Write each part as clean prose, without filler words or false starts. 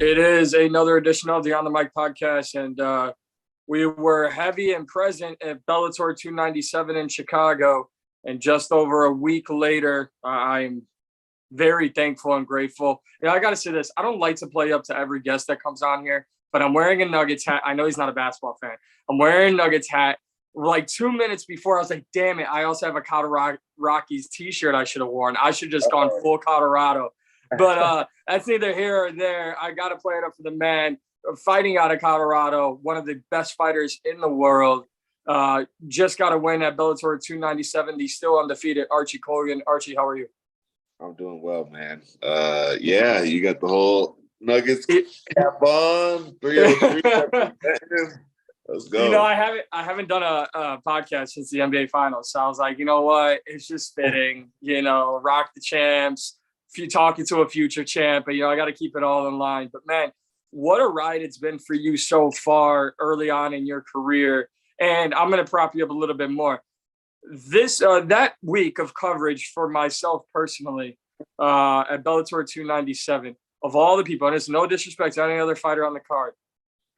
It is another edition of the On the Mic podcast, and we were heavy and present at Bellator 297 in Chicago. And just over a week later, I'm very thankful and grateful. I got to say this. I don't like to play up to every guest that comes on here, but I'm wearing a Nuggets hat. I know he's not a basketball fan. I'm wearing a Nuggets hat. Like 2 minutes before, I was like, damn it, I also have a Colorado Rockies T-shirt I should have worn. I should have just gone full Colorado. But that's neither here or there. I got to play it up for the man fighting out of Colorado, one of the best fighters in the world. Just got a win at Bellator 297. He's still undefeated. Archie Colgan. Archie, how are you? I'm doing well, man. Yeah, you got the whole Nuggets cap on. 303. Let's go. You know, I haven't done a podcast since the NBA Finals, so I was like, you know what? It's just fitting. You know, rock the champs. If you're talking to a future champ, but I got to keep it all in line. But man, what a ride it's been for you so far early on in your career. And I'm going to prop you up a little bit more. That week of coverage for myself personally at Bellator 297, of all the people, and it's no disrespect to any other fighter on the card,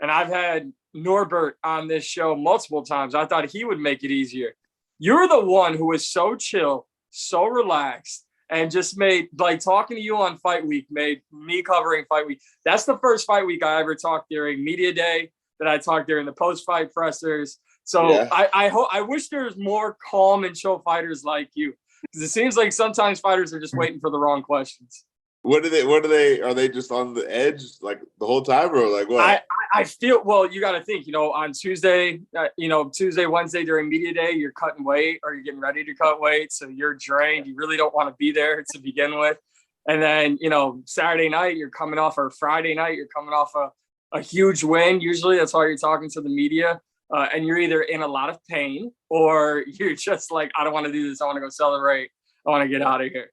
and I've had Norbert on this show multiple times. I thought he would make it easier. You're the one who is so chill, so relaxed, and just made, like, talking to you on fight week made me covering fight week. That's the first fight week I ever talked during media day, that I talked during the post-fight pressers. So yeah. I wish there was more calm and chill fighters like you, because it seems like sometimes fighters are just waiting for the wrong questions. Are they just on the edge like the whole time, or like what? I feel, well, you got to think, on Tuesday, Wednesday during media day, you're cutting weight or you're getting ready to cut weight. So you're drained. You really don't want to be there to begin with. And then, Saturday night, you're coming off, or Friday night, you're coming off a huge win. Usually that's why you're talking to the media. And you're either in a lot of pain or you're just like, I don't want to do this. I want to go celebrate. I want to get out of here.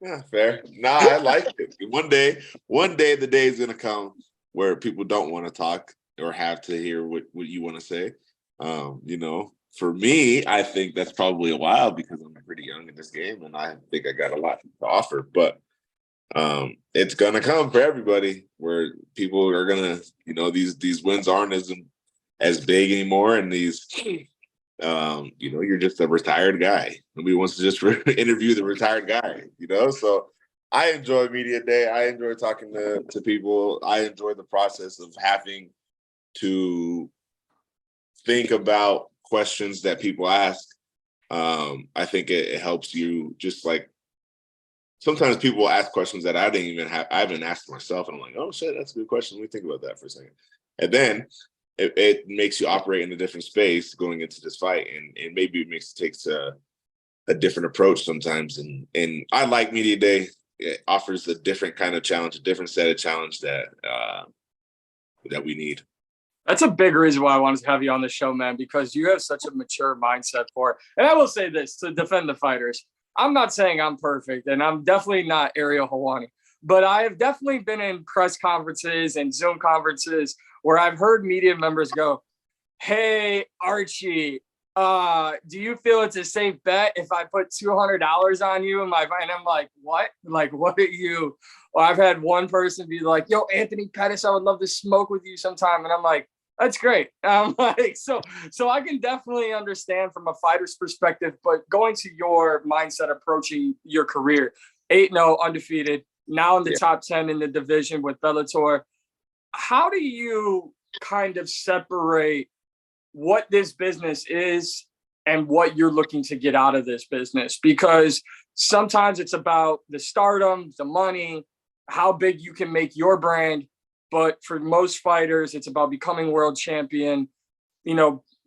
Yeah, fair. Nah, I like it. One day the day is going to come where people don't want to talk or have to hear what you want to say. For me, I think that's probably a while because I'm pretty young in this game and I think I got a lot to offer. But it's going to come for everybody where people are going to, these wins aren't as big anymore, and these you're just a retired guy. Nobody wants to just interview the retired guy, so I enjoy media day. I enjoy talking to people. I enjoy the process of having to think about questions that people ask. I think it helps you, just like sometimes people ask questions that I haven't asked myself, and I'm like, oh shit, that's a good question. Let me think about that for a second. And then it makes you operate in a different space going into this fight, and maybe it takes a different approach sometimes. And I like media day. It offers a different kind of challenge, a different set of challenge that we need. That's a big reason why I wanted to have you on the show, man, because you have such a mature mindset for it. And I will say this to defend the fighters. I'm not saying I'm perfect, and I'm definitely not Ariel Helwani, but I have definitely been in press conferences and Zoom conferences where I've heard media members go, hey, Archie, do you feel it's a safe bet if I put $200 on you in my fight? And I'm like, what? Like, what are you? Or I've had one person be like, yo, Anthony Pettis, I would love to smoke with you sometime. And I'm like, that's great. I'm like, so I can definitely understand from a fighter's perspective, but going to your mindset approaching your career, 8-0 undefeated, now in the top 10 in the division with Bellator. How do you kind of separate what this business is and what you're looking to get out of this business? Because sometimes it's about the stardom, the money, how big you can make your brand. But for most fighters, it's about becoming world champion,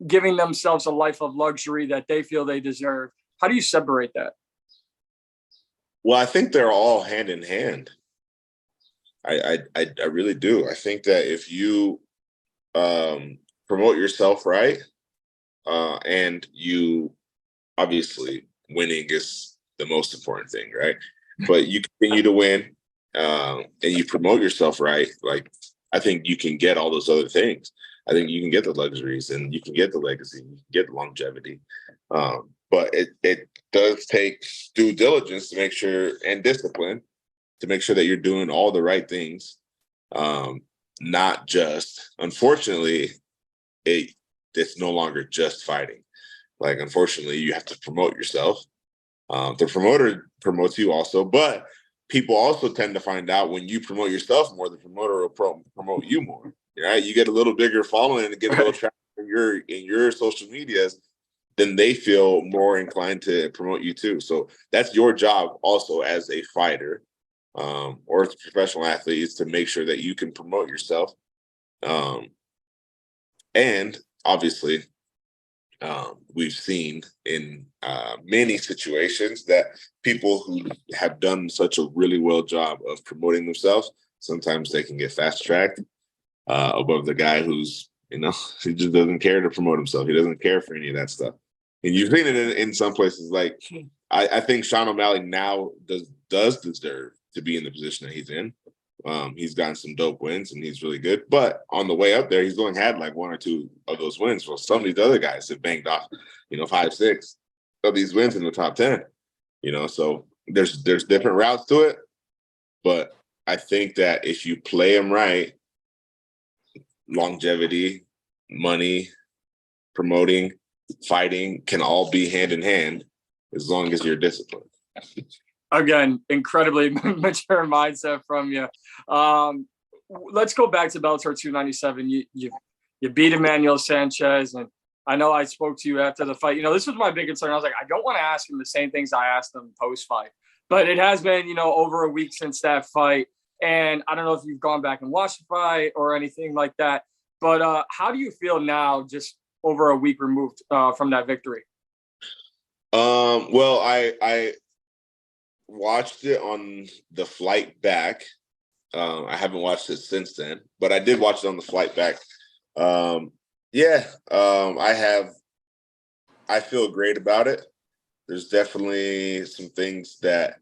giving themselves a life of luxury that they feel they deserve. How do you separate that? Well, I think they're all hand in hand. I really do. I think that if you promote yourself right, and you obviously winning is the most important thing, right? But you continue to win, and you promote yourself right. Like, I think you can get all those other things. I think you can get the luxuries, and you can get the legacy, you can get the longevity. But it does take due diligence to make sure, and discipline to make sure that you're doing all the right things Not just, unfortunately, it's no longer just fighting. Like, unfortunately, you have to promote yourself. The promoter promotes you also, but people also tend to find out when you promote yourself more, the promoter will promote you more. Right? You get a little bigger following and get a little traction in your social medias, then they feel more inclined to promote you too. So that's your job also as a fighter, or as a professional athlete, is to make sure that you can promote yourself. And obviously, we've seen in many situations that people who have done such a really well job of promoting themselves, sometimes they can get fast tracked above the guy who's, he just doesn't care to promote himself. He doesn't care for any of that stuff. And you've seen it in some places. Like, I think Sean O'Malley now does deserve to be in the position that he's in. He's gotten some dope wins and he's really good. But on the way up there, he's only had like one or two of those wins. Well, some of these other guys have banged off, 5, 6 of these wins in the top 10. So there's different routes to it. But I think that if you play them right, longevity, money, promoting, fighting can all be hand in hand as long as you're disciplined. Again, incredibly mature mindset from you. Let's go back to Bellator 297. You beat Emmanuel Sanchez, and I know I spoke to you after the fight. This was my big concern. I was like, I don't want to ask him the same things I asked him post-fight. But it has been, over a week since that fight. And I don't know if you've gone back and watched the fight or anything like that. But how do you feel now, just over a week removed from that victory? Well, I watched it on the flight back. I haven't watched it since then, but I did watch it on the flight back. I feel great about it. There's definitely some things that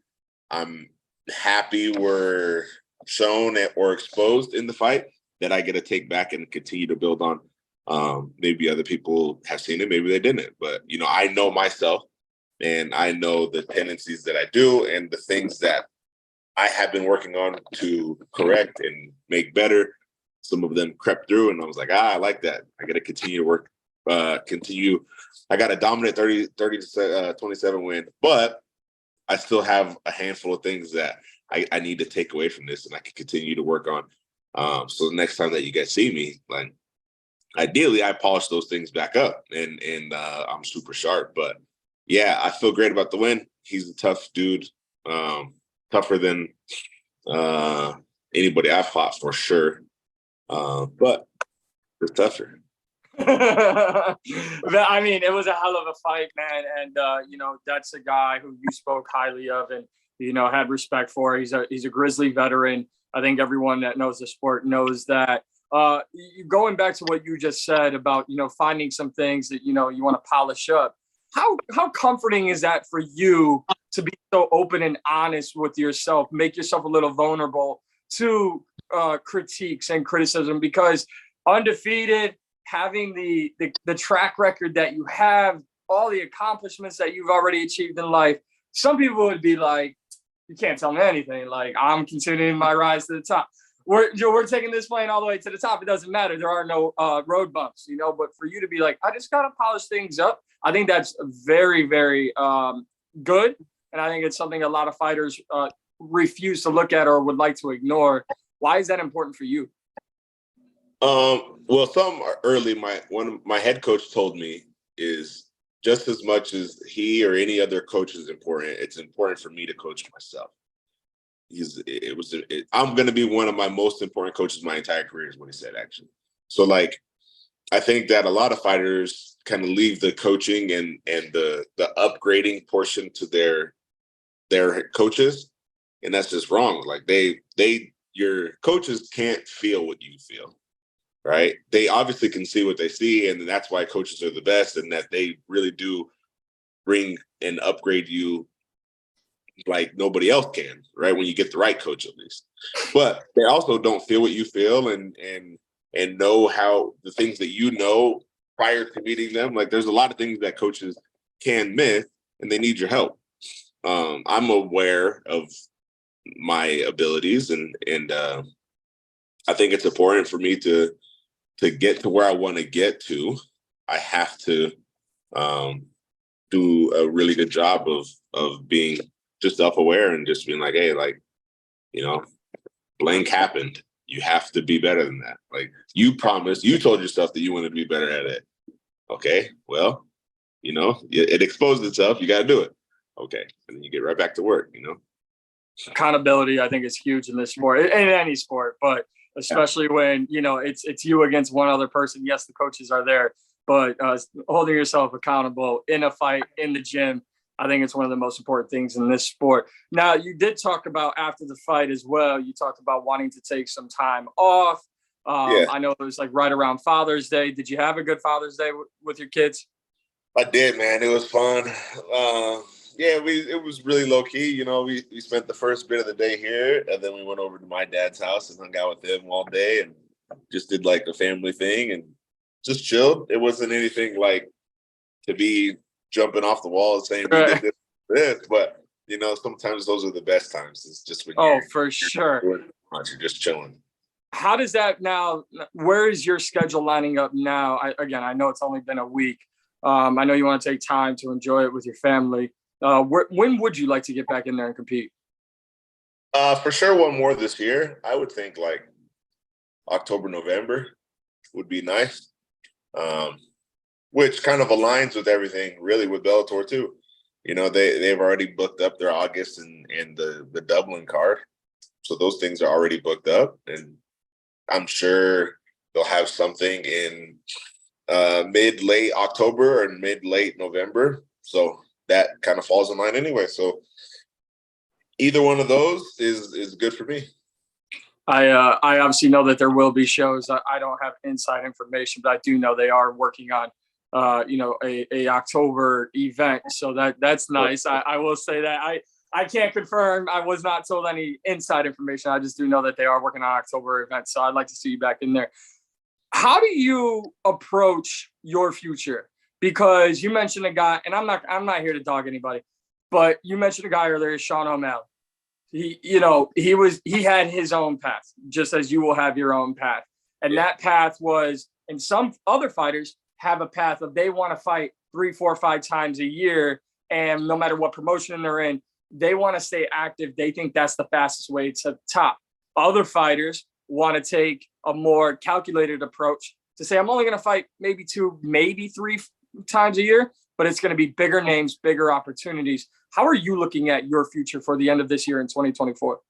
I'm happy were shown or exposed in the fight that I get to take back and continue to build on. Maybe other people have seen it, maybe they didn't, but I know myself and I know the tendencies that I do and the things that I have been working on to correct and make better. Some of them crept through and I was like, I like that. I got to continue to work, continue. I got a dominant 30-27 win, but I still have a handful of things that I need to take away from this and I can continue to work on. So the next time that you guys see me, like, ideally I polish those things back up and I'm super sharp. But yeah, I feel great about the win. He's a tough dude, tougher than anybody I've fought for sure. But it's tougher. I mean, it was a hell of a fight, man. And that's a guy who you spoke highly of and had respect for. He's a Grizzly veteran. I think everyone that knows the sport knows that. Going back to what you just said about finding some things that you want to polish up. How comforting is that for you to be so open and honest with yourself, make yourself a little vulnerable to critiques and criticism? Because undefeated, having the track record that you have, all the accomplishments that you've already achieved in life, some people would be like, you can't tell me anything. Like, I'm continuing my rise to the top. We're taking this plane all the way to the top. It doesn't matter. There are no road bumps, but for you to be like, I just got to polish things up. I think that's very, very good. And I think it's something a lot of fighters refuse to look at or would like to ignore. Why is that important for you? Well, some early, my head coach told me is just as much as he or any other coach is important, it's important for me to coach myself. I'm going to be one of my most important coaches my entire career is what he said, actually. So like, I think that a lot of fighters kind of leave the coaching and the upgrading portion to their coaches. And that's just wrong. Like your coaches can't feel what you feel, right? They obviously can see what they see. And that's why coaches are the best and that they really do bring and upgrade you like nobody else can, right? When you get the right coach, at least. But they also don't feel what you feel and know how the things that prior to meeting them. Like there's a lot of things that coaches can miss and they need your help. I'm aware of my abilities and I think it's important for me to get to where I want to get to. I have to do a really good job of being just self-aware and just being like, hey, like, you know, blank happened. You have to be better than that. Like, you promised, you told yourself that you want to be better at it. Okay, well, you know, it exposed itself. You got to do it. Okay, and then you get right back to work. You know, accountability, I think, is huge in this sport, in any sport, but especially when, you know, it's you against one other person. Yes, the coaches are there, but holding yourself accountable in a fight, in the gym, I think it's one of the most important things in this sport. Now, you did talk about after the fight as well. You talked about wanting to take some time off. I know it was like right around Father's Day. Did you have a good Father's Day with your kids? I did, man. It was fun. It was really low key. You know, we spent the first bit of the day here, and then we went over to my dad's house and hung out with him all day, and just did like a family thing and just chilled. It wasn't anything like to be jumping off the wall and saying we did this, but you know, sometimes those are the best times. It's just when for sure, you're just chilling. How does that now? Where is your schedule lining up now? I know it's only been a week. I know you want to take time to enjoy it with your family. When would you like to get back in there and compete? For sure, one more this year. I would think like October, November would be nice. Which kind of aligns with everything really with Bellator too. You know, they've already booked up their August and the Dublin card. So those things are already booked up, and I'm sure they'll have something in mid-late October and mid-late November. So that kind of falls in line anyway. So either one of those is good for me. I obviously know that there will be shows. I don't have inside information, but I do know they are working on a October event. So that's nice. I will say that I can't confirm. I was not told any inside information. I just do know that they are working on October events. So I'd like to see you back in there. How do you approach your future? Because you mentioned a guy, and I'm not here to dog anybody, but you mentioned a guy earlier, Sean O'Malley. He had his own path, just as you will have your own path. And that path was, and some other fighters have a path of they want to fight 3, 4, 5 times a year. And no matter what promotion they're in, they want to stay active. They think that's the fastest way to the top. Other fighters want to take a more calculated approach to say, I'm only going to fight maybe 2, maybe 3 times a year, but it's going to be bigger names, bigger opportunities. How are you looking at your future for the end of this year in 2024?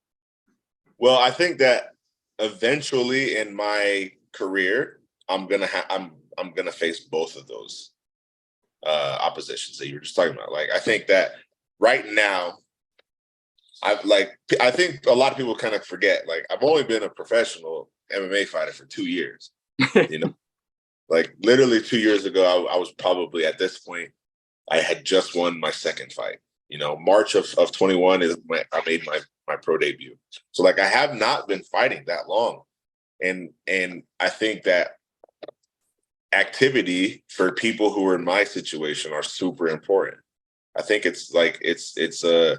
Well, I think that eventually in my career, I'm gonna face both of those oppositions that you were just talking about. Like, I think that right now, I think a lot of people kind of forget. Like, I've only been a professional MMA fighter for 2 years. You know, like literally 2 years ago, I was probably at this point, I had just won my second fight. You know, March of 21 I made my pro debut. So like, I have not been fighting that long. And I think that activity for people who are in my situation are super important. I think it's like, it's a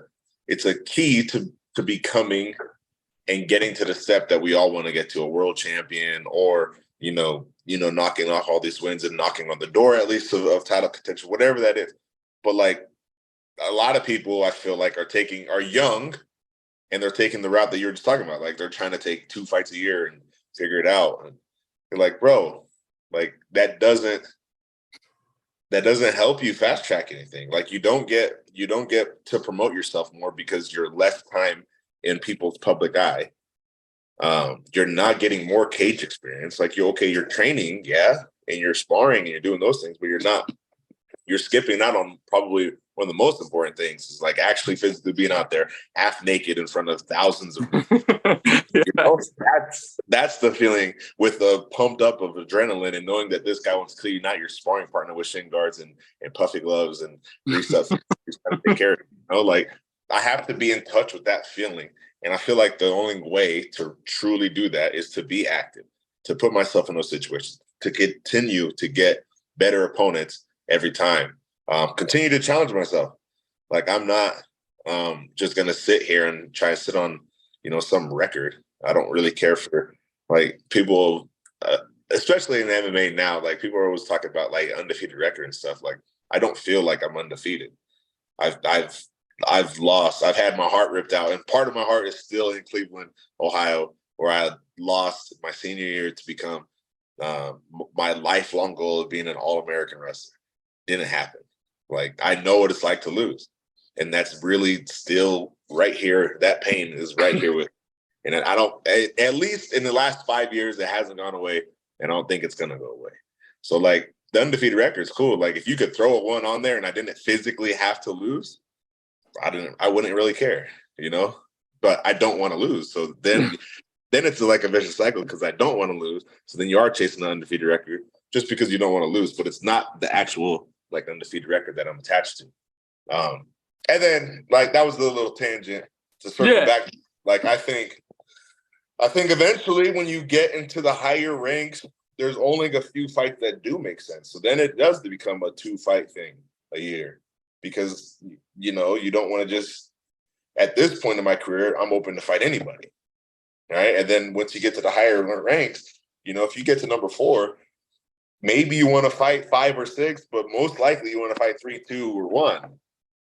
key to becoming and getting to the step that we all want to get to, a world champion, or, you know, knocking off all these wins and knocking on the door, at least of title contention, whatever that is. But like, a lot of people I feel like are young, and they're taking the route that you're just talking about. Like, they're trying to take 2 fights a year and figure it out. And you're like, bro, like that doesn't help you fast track anything. Like, you don't get to promote yourself more because you're less time in people's public eye. You're not getting more cage experience. Like, you're training, yeah, and you're sparring and you're doing those things, but you're skipping out on probably one of the most important things, is like actually physically being out there half naked in front of thousands of people. You know, that's the feeling, with the pumped up of adrenaline and knowing that this guy wants to clean out your sparring partner with shin guards and puffy gloves and grease up. He's trying to take care of it. You know, like, I have to be in touch with that feeling. And I feel like the only way to truly do that is to be active, to put myself in those situations, to continue to get better opponents every time. Continue to challenge myself. Like, I'm not just going to sit here and try to sit on, some record. I don't really care for Like people, especially in MMA now, like people are always talking about like undefeated record and stuff. Like I don't feel like I'm undefeated. I've lost. I've had my heart ripped out, and part of my heart is still in Cleveland, Ohio, where I lost my senior year to become my lifelong goal of being an All-American wrestler. Didn't happen. Like I know what it's like to lose, and that's really still right here. That pain is right here with, and I don't. At least in the last 5 years, it hasn't gone away, and I don't think it's gonna go away. So like the undefeated record is cool. Like if you could throw a one on there, and I didn't physically have to lose, I wouldn't really care, you know. But I don't want to lose, so then it's like a vicious cycle because I don't want to lose. So then you are chasing the undefeated record just because you don't want to lose, but it's not the actual like undefeated record that I'm attached to. And then like that was a little tangent to circle back. Like I think eventually when you get into the higher ranks, there's only a few fights that do make sense. So then it does become a 2-fight thing a year because you know you don't want to just at this point in my career, I'm open to fight anybody. Right. And then once you get to the higher ranks, you know, if you get to number 4, maybe you want to fight 5 or 6, but most likely you want to fight 3, 2, or 1,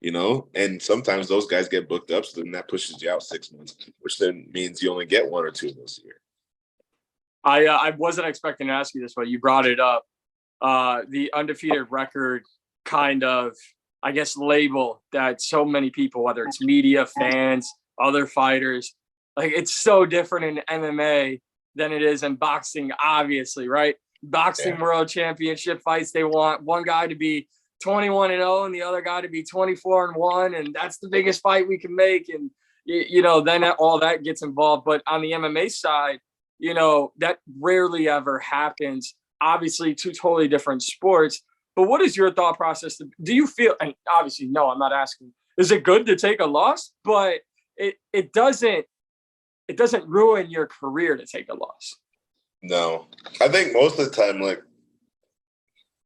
you know, and sometimes those guys get booked up. So then that pushes you out 6 months, which then means you only get 1 or 2 of those a year. I wasn't expecting to ask you this, but you brought it up. The undefeated record kind of, I guess, label that so many people, whether it's media, fans, other fighters, like it's so different in MMA than it is in boxing, obviously, right? Boxing world championship fights, they want one guy to be 21-0 and the other guy to be 24-1, and that's the biggest fight we can make. And you know, then all that gets involved. But on the MMA side, you know, that rarely ever happens. Obviously, 2 totally different sports. But what is your thought process? Do you feel, and obviously, no, I'm not asking, is it good to take a loss? But it doesn't ruin your career to take a loss. No, I think most of the time, like,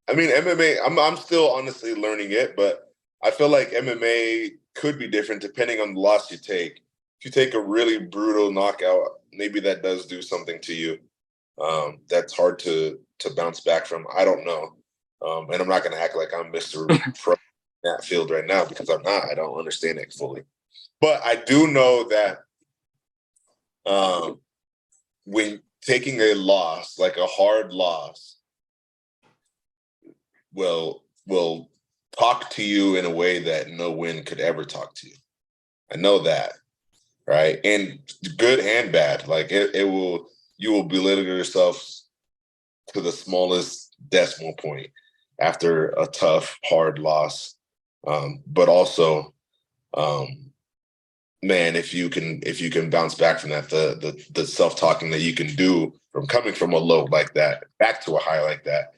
I mean, MMA, I'm still honestly learning it, but I feel like MMA could be different depending on the loss you take. If you take a really brutal knockout, maybe that does do something to you. That's hard to bounce back from. I don't know. And I'm not going to act like I'm Mr. Pro in that field right now because I'm not. I don't understand it fully. But I do know that when taking a loss, like a hard loss, will talk to you in a way that no win could ever talk to you. I know that, right? And good and bad. Like you will belittle yourself to the smallest decimal point after a tough, hard loss. But also, man, if you can bounce back from that, the self-talking that you can do from coming from a low like that back to a high like that,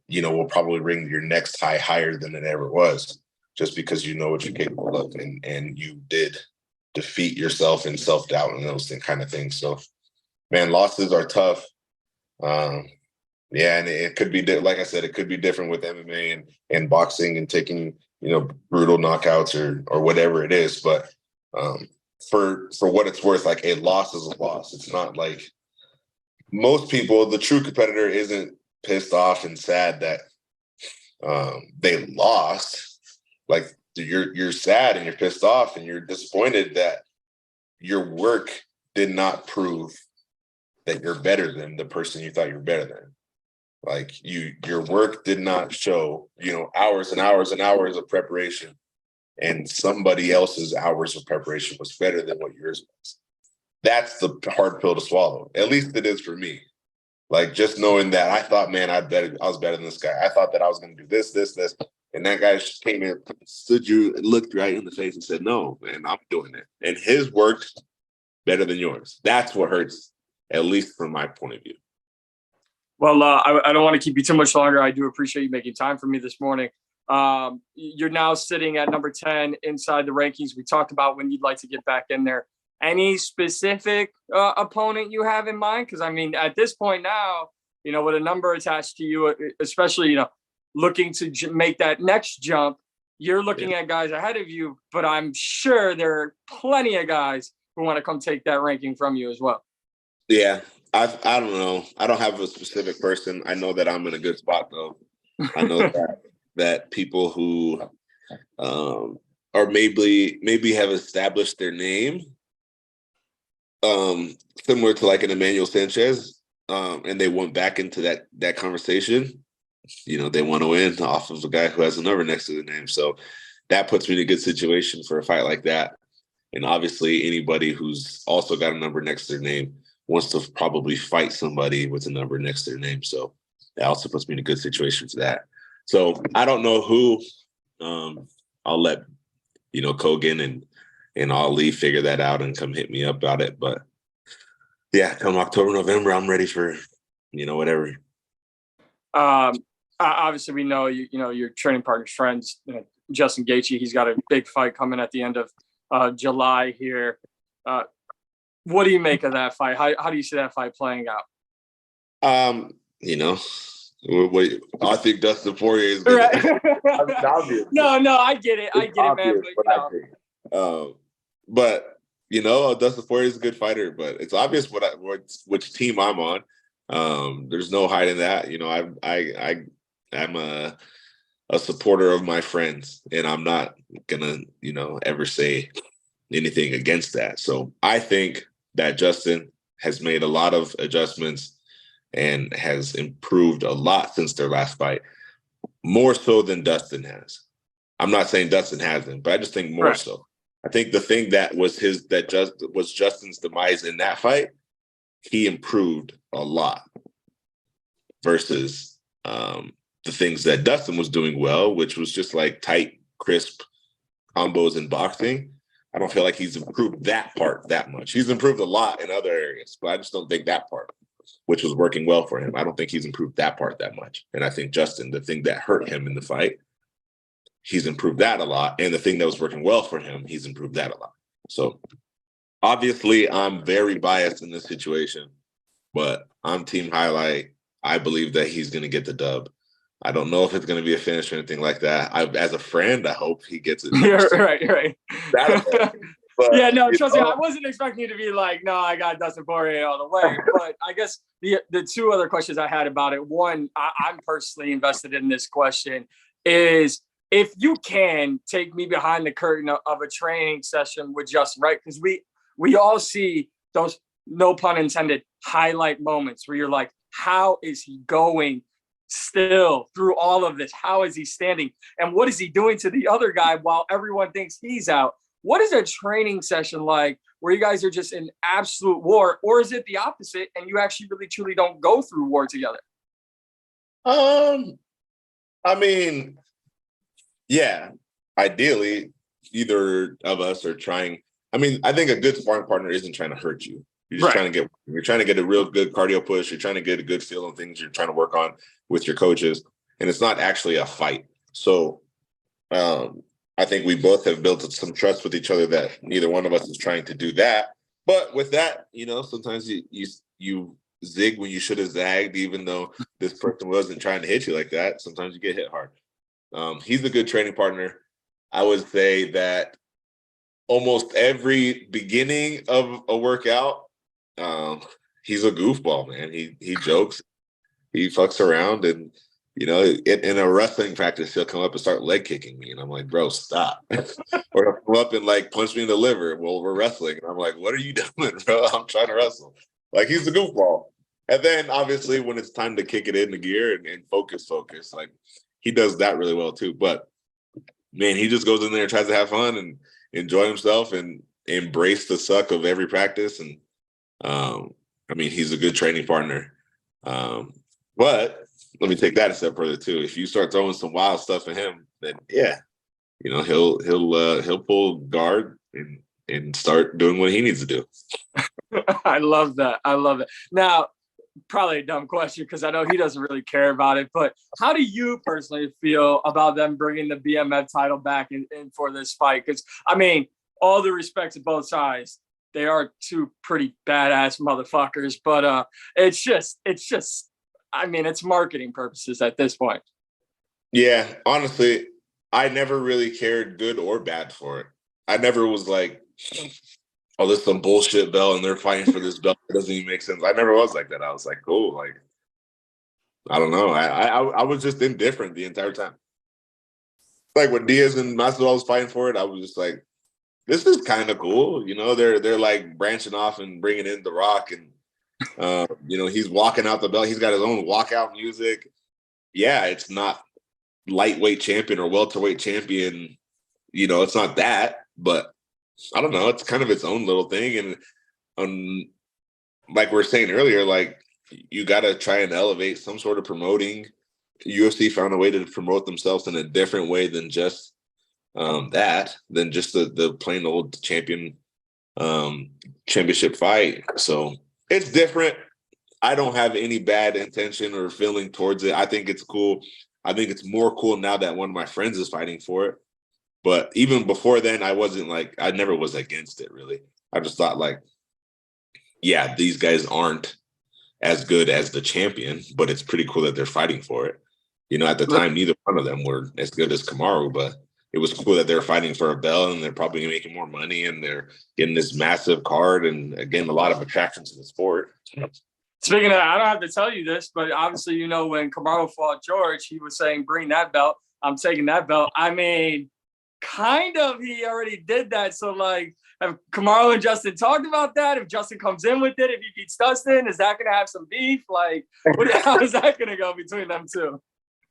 you know, will probably bring your next high higher than it ever was, just because you know what you're capable of and you did defeat yourself in self-doubt and those kind of things. So, man, losses are tough. Yeah, and it could be like I said, it could be different with MMA and boxing and taking, you know, brutal knockouts or whatever it is. But for what it's worth, like a loss is a loss. It's not like most people, the true competitor isn't pissed off and sad that they lost. Like you're sad and you're pissed off and you're disappointed that your work did not prove that you're better than the person you thought you were better than. Like your work did not show, you know, hours and hours and hours of preparation, and somebody else's hours of preparation was better than what yours was. That's the hard pill to swallow. At least it is for me. Like just knowing that I thought, man, I was better than this guy. I thought that I was going to do this, and that guy just came in, stood you, looked right in the face, and said, "No, man, I'm doing it." And his work's better than yours. That's what hurts, at least from my point of view. Well, I don't want to keep you too much longer. I do appreciate you making time for me this morning. You're now sitting at number 10 inside the rankings. We talked about when you'd like to get back in there. Any specific opponent you have in mind? Because, I mean, at this point now, you know, with a number attached to you, especially, you know, looking to make that next jump, you're looking at guys ahead of you, but I'm sure there are plenty of guys who want to come take that ranking from you as well. Yeah. I don't know. I don't have a specific person. I know that I'm in a good spot though. I know that people who or maybe have established their name, similar to like an Emmanuel Sanchez, and they went back into that conversation. You know, they want to win off of a guy who has a number next to the name. So that puts me in a good situation for a fight like that. And obviously, anybody who's also got a number next to their name wants to probably fight somebody with a number next to their name. So that also puts me in a good situation for that. So I don't know who. I'll let Colgan and Ali figure that out and come hit me up about it. But yeah, come October, November, I'm ready for whatever. Obviously, we know your training partner's friends, Justin Gaethje. He's got a big fight coming at the end of July here. What do you make of that fight? How do you see that fight playing out? I think Dustin Poirier is good. Right. No, I get it. Man. But Dustin Poirier is a good fighter. But it's obvious which team I'm on. There's no hiding that. I'm a supporter of my friends, and I'm not gonna ever say anything against that. So I think that Justin has made a lot of adjustments and has improved a lot since their last fight, more so than Dustin has. I'm not saying Dustin hasn't, but I just think more so. I think the thing that was Justin's demise in that fight, he improved a lot versus the things that Dustin was doing well, which was just like tight, crisp combos in boxing. I don't feel like he's improved that part that much. He's improved a lot in other areas, but I just don't think that part, which was working well for him, I don't think he's improved that part that much. And I think Justin, the thing that hurt him in the fight, he's improved that a lot. And the thing that was working well for him, he's improved that a lot. So obviously I'm very biased in this situation, but I'm team highlight. I believe that he's going to get the dub. I don't know if it's going to be a finish or anything like that. As a friend, I hope he gets it. Right. But, yeah, no, trust me, I wasn't expecting you to be like, no, I got Dustin Poirier all the way. But I guess the two other questions I had about it, one, I'm personally invested in this question, is if you can take me behind the curtain of a training session with Justin, right? Because we all see those, no pun intended, highlight moments where you're like, how is he going still through all of this? How is he standing? And what is he doing to the other guy while everyone thinks he's out? What is a training session like where you guys are just in absolute war? Or is it the opposite and you actually really truly don't go through war together? I mean, yeah, ideally, either of us are trying. I mean, I think a good sparring partner isn't trying to hurt you. You're just you're trying to get a real good cardio push. You're trying to get a good feel on things you're trying to work on with your coaches. And it's not actually a fight. So I think we both have built some trust with each other that neither one of us is trying to do that. But with that, sometimes you zig when you should have zagged, even though this person wasn't trying to hit you like that. Sometimes you get hit hard. He's a good training partner. I would say that almost every beginning of a workout, he's a goofball, man. He jokes, he fucks around, and in a wrestling practice, he'll come up and start leg kicking me, and I'm like, bro, stop. Or he'll come up and like punch me in the liver while we're wrestling, and I'm like, what are you doing, bro? I'm trying to wrestle. Like, he's a goofball. And then obviously when it's time to kick it into gear and focus, like, he does that really well too. But man, he just goes in there and tries to have fun and enjoy himself and embrace the suck of every practice. And I mean, he's a good training partner. But let me take that a step further too. If you start throwing some wild stuff at him, then yeah, he'll pull guard and start doing what he needs to do. I love that. Now, probably a dumb question because I know he doesn't really care about it, but how do you personally feel about them bringing the BMF title back in for this fight? Because I mean, all the respect to both sides, they are two pretty badass motherfuckers, but it's just I mean, it's marketing purposes at this point. Yeah, honestly, I never really cared good or bad for it. I never was like, oh, this is some bullshit belt, and they're fighting for this belt. It doesn't even make sense. I never was like that. I was like, cool. Like, I don't know. I was just indifferent the entire time. Like when Diaz and Masvidal was fighting for it, I was just like, this is kind of cool. You know, they're like branching off and bringing in The Rock, and you know, he's walking out the belt. He's got his own walkout music. Yeah, it's not lightweight champion or welterweight champion. You know, it's not that, but I don't know. It's kind of its own little thing. And like we were saying earlier, like you got to try and elevate some sort of promoting. UFC found a way to promote themselves in a different way than just than just the plain old championship fight. So it's different. I don't have any bad intention or feeling towards it. I think it's cool. I think it's more cool now that one of my friends is fighting for it. But even before then, I never was against it, really. I just thought, like, yeah, these guys aren't as good as the champion, but it's pretty cool that they're fighting for it. You know, at the time, neither one of them were as good as Kamaru, but it was cool that they're fighting for a belt, and they're probably making more money, and they're getting this massive card, and again, a lot of attractions to the sport. Speaking of, I don't have to tell you this, but obviously, you know, when Kamaru fought George, he was saying, bring that belt. I'm taking that belt. I mean, kind of, he already did that. So, like, have Kamaru and Justin talked about that? If Justin comes in with it, if he beats Dustin, is that going to have some beef? Like, how is that going to go between them two?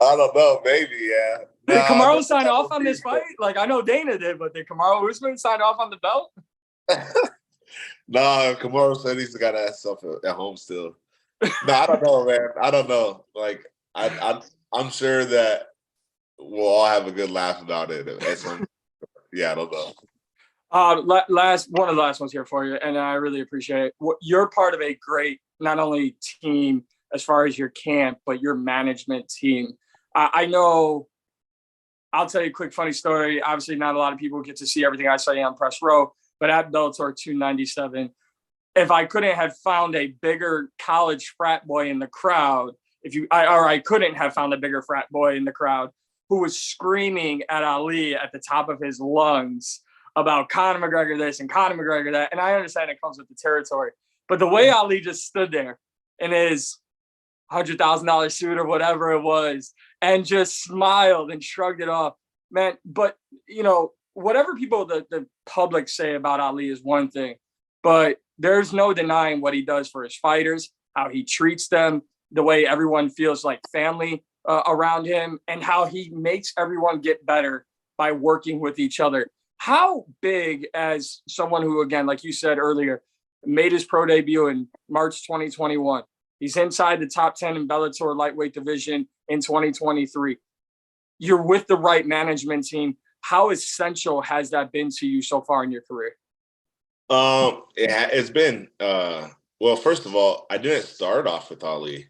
I don't know. Maybe, yeah. Did Kamaru sign off on this fight? Like, I know Dana did, but did Kamaru Usman sign off on the belt? No, Kamaru said he's got that stuff at home still. No, I don't know, man. I don't know. Like, I'm sure that we'll all have a good laugh about it. Yeah, I don't know. One of the last ones here for you, and I really appreciate it. You're part of a great, not only team as far as your camp, but your management team. I know. I'll tell you a quick funny story. Obviously, not a lot of people get to see everything I say on Press Row, but at Bellator 297, if I couldn't have found a bigger college frat boy in the crowd, I couldn't have found a bigger frat boy in the crowd who was screaming at Ali at the top of his lungs about Conor McGregor this and Conor McGregor that. And I understand it comes with the territory. But the way Ali just stood there in his $100,000 suit or whatever it was and just smiled and shrugged it off, man. But, you know, whatever people, the public say about Ali is one thing, but there's no denying what he does for his fighters, how he treats them, the way everyone feels like family around him, and how he makes everyone get better by working with each other. How big, as someone who, again, like you said earlier, made his pro debut in March 2021, he's inside the top 10 in Bellator lightweight division in 2023. You're with the right management team. How essential has that been to you so far in your career? It's been well, first of all, I didn't start off with Ali.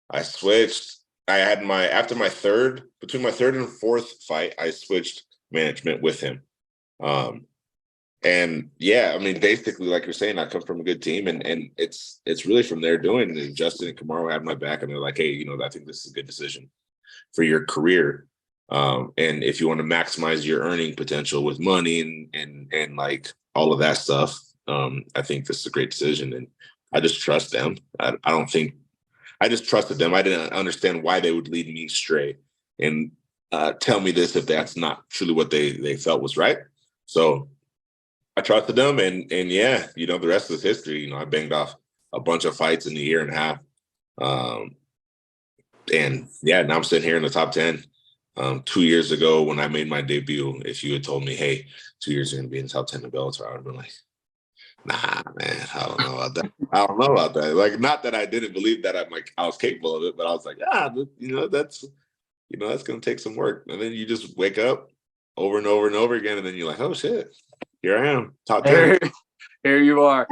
I switched. I had between my third and fourth fight, I switched management with him. And yeah, I mean, basically, like you're saying, I come from a good team, and it's really from there doing it. Justin and Kamaru had my back, and they're like, hey, you know, I think this is a good decision for your career. And if you want to maximize your earning potential with money and like all of that stuff, I think this is a great decision. And I just trust them. I just trusted them. I didn't understand why they would lead me astray and tell me this if that's not truly what they felt was right. So I trusted them, and yeah, you know, the rest is history. You know, I banged off a bunch of fights in a year and a half. And yeah, now I'm sitting here in the top 10. 2 years ago when I made my debut, if you had told me, hey, 2 years you're going to be in the top 10 of Bellator, I would have been like, nah, man, I don't know about that. I don't know about that. Like, not that I didn't believe that I was capable of it, but I was like, you know, that's going to take some work. And then you just wake up over and over and over again, and then you're like, oh, shit, here I am, top 10. Here you are.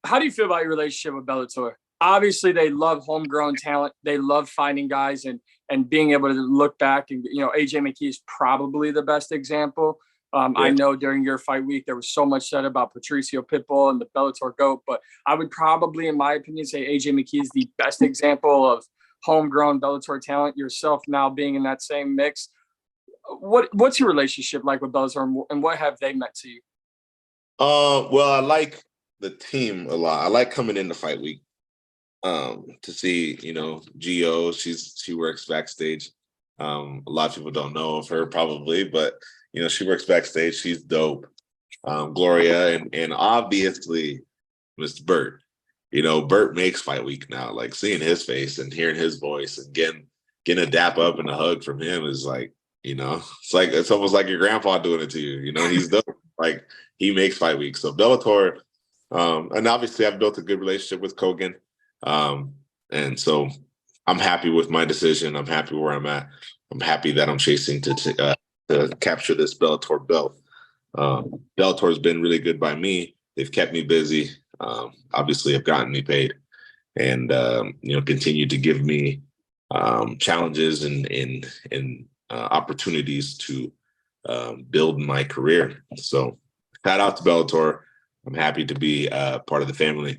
How do you feel about your relationship with Bellator? Obviously, they love homegrown talent. They love finding guys and being able to look back. And, you know, AJ McKee is probably the best example. Yeah. I know during your fight week, there was so much said about Patricio Pitbull and the Bellator GOAT, but I would probably, in my opinion, say AJ McKee is the best example of homegrown Bellator talent. Yourself now being in that same mix. What's your relationship like with Bellator, and what have they meant to you? Well, I like the team a lot. I like coming into fight week to see, Gio. She works backstage. A lot of people don't know of her probably, but she works backstage. She's dope. Gloria and obviously Mr. Burt. Burt makes fight week now. Like seeing his face and hearing his voice and getting a dap up and a hug from him is like, it's almost like your grandpa doing it to you. He's dope. Like he makes fight week. So Bellator, and obviously I've built a good relationship with Colgan. And so I'm happy with my decision. I'm happy where I'm at. I'm happy that I'm chasing to capture this Bellator belt. Bellator has been really good by me. They've kept me busy. Obviously have gotten me paid and, continue to give me challenges and opportunities to build my career. So shout out to Bellator. I'm happy to be part of the family.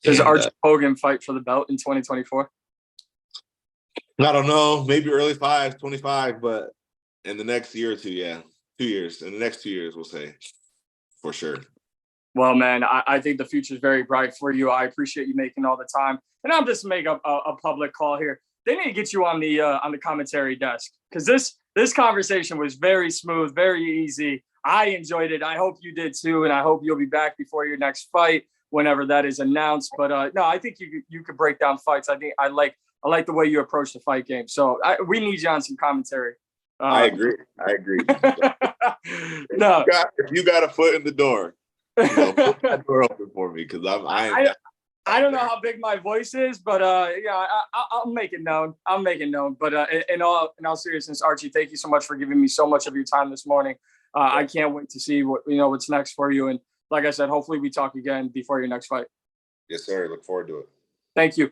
Does Archie Colgan fight for the belt in 2024? I don't know, maybe early 25, but in the next year or two, yeah, 2 years. In the next 2 years, we'll say for sure. Well, man, I think the future is very bright for you. I appreciate you making all the time, and I'm just making a public call here. They need to get you on the commentary desk because this conversation was very smooth, very easy. I enjoyed it. I hope you did too, and I hope you'll be back before your next fight, whenever that is announced. But no, I think you could break down fights. I think I like the way you approach the fight game. So we need you on some commentary. I agree. No, if you got a foot in the door, put that door open for me because I don't know how big my voice is, but I'll make it known. I'll make it known. But in all seriousness, Archie, thank you so much for giving me so much of your time this morning. I can't wait to see what's next for you. And like I said, hopefully we talk again before your next fight. Yes, sir. Look forward to it. Thank you.